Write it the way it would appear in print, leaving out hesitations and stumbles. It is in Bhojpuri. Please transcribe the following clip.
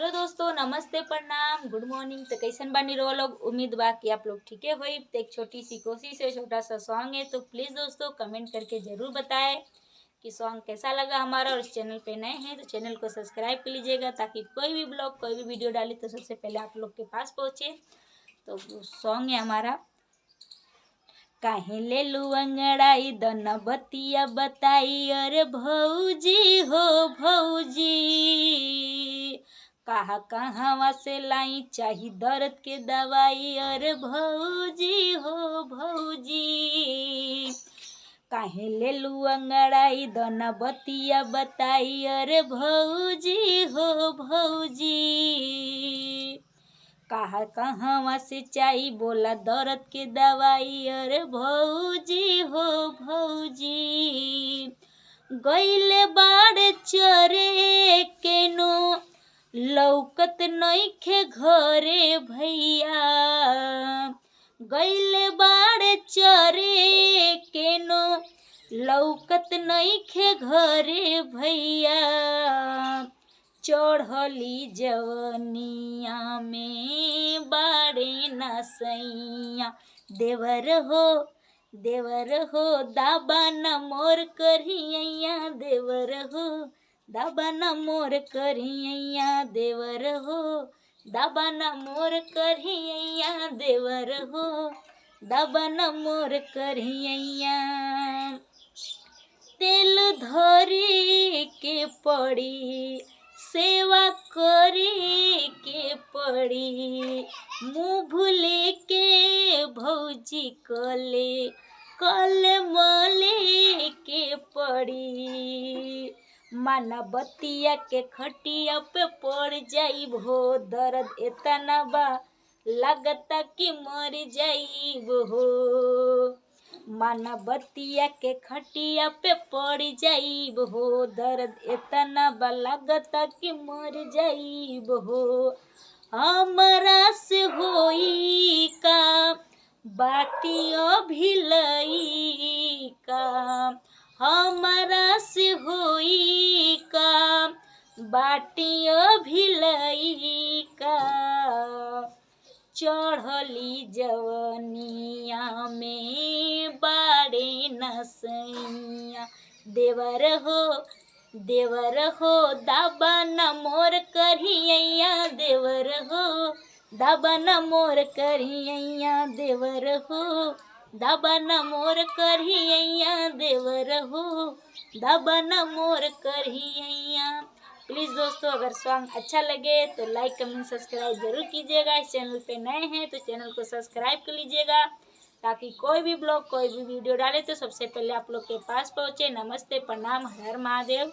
हेलो दोस्तों, नमस्ते, प्रणाम, गुड मॉर्निंग। तो कैसन बानी रहो लोग। उम्मीद बा कि आप लोग ठीक है होई। तो एक छोटी सी कोशिश है, छोटा सा सॉन्ग है, तो प्लीज़ दोस्तों कमेंट करके ज़रूर बताएं कि सॉन्ग कैसा लगा हमारा। और इस चैनल पे नए हैं तो चैनल को सब्सक्राइब कर लीजिएगा, ताकि कोई भी ब्लॉग कोई भी वीडियो डाले तो सबसे पहले आप लोग के पास पहुँचे। तो सॉन्ग है हमारा, काहे ले लू अंगड़ाई दन बतिया बताई, अरे भौजी हो भौजी, कहाँ कहाँ से लाई चाही दर्द के दवाई, अरे भौजी हो भौजी, काहे ले लू अंगड़ाई दन बतिया बताई, अरे भौजी हो भौजी, कहाँ कहाँ से चाही बोला दर्द के दवाई, अरे भौजी हो भौजी, गईले बाड़े चरे केनो लौकत नइखे घरे भैया, गईले बाड़े चरे केनो लौकत नइखे घरे भैया, चढ़ली जवनिया में बाड़े नसैया, देवर हो दाबा न मोर करियैया, देवर हो दाबा न मोर करियैया, देवर हो दाबा न मोर करियैया, देवर हो दाबा न मोर करियैया, तेल धरी के पड़ी सेवा करे के पड़ी, मुँह भूले के भौजी कल मले के पड़ी, माना बतिया के खटिया पे पड़ जाइब हो, दर्द इतना बा लगता कि मर जाइब हो, माना बतिया के खटिया पे पड़ जाइब हो, दर्द इतना बा लगता कि मर जाइब हो, हमरा से होई का बाटी अभिलई का, हमरा से होई का बाटी अभिलई का, चढ़ली जवनिया में बाड़े नसैया, देवर हो दाबा न मोर करियैया, देवर हो दाबा न मोर करियैया, देवर हो दाबा न मोर करियैया, देवर हो दाबा न मोर करियैया। प्लीज़ दोस्तों, अगर सॉन्ग अच्छा लगे तो लाइक कमेंट सब्सक्राइब जरूर कीजिएगा। इस चैनल पे नए हैं तो चैनल को सब्सक्राइब कर लीजिएगा, ताकि कोई भी ब्लॉग कोई भी वीडियो डाले तो सबसे पहले आप लोग के पास पहुँचे। नमस्ते, प्रणाम, हर हर महादेव।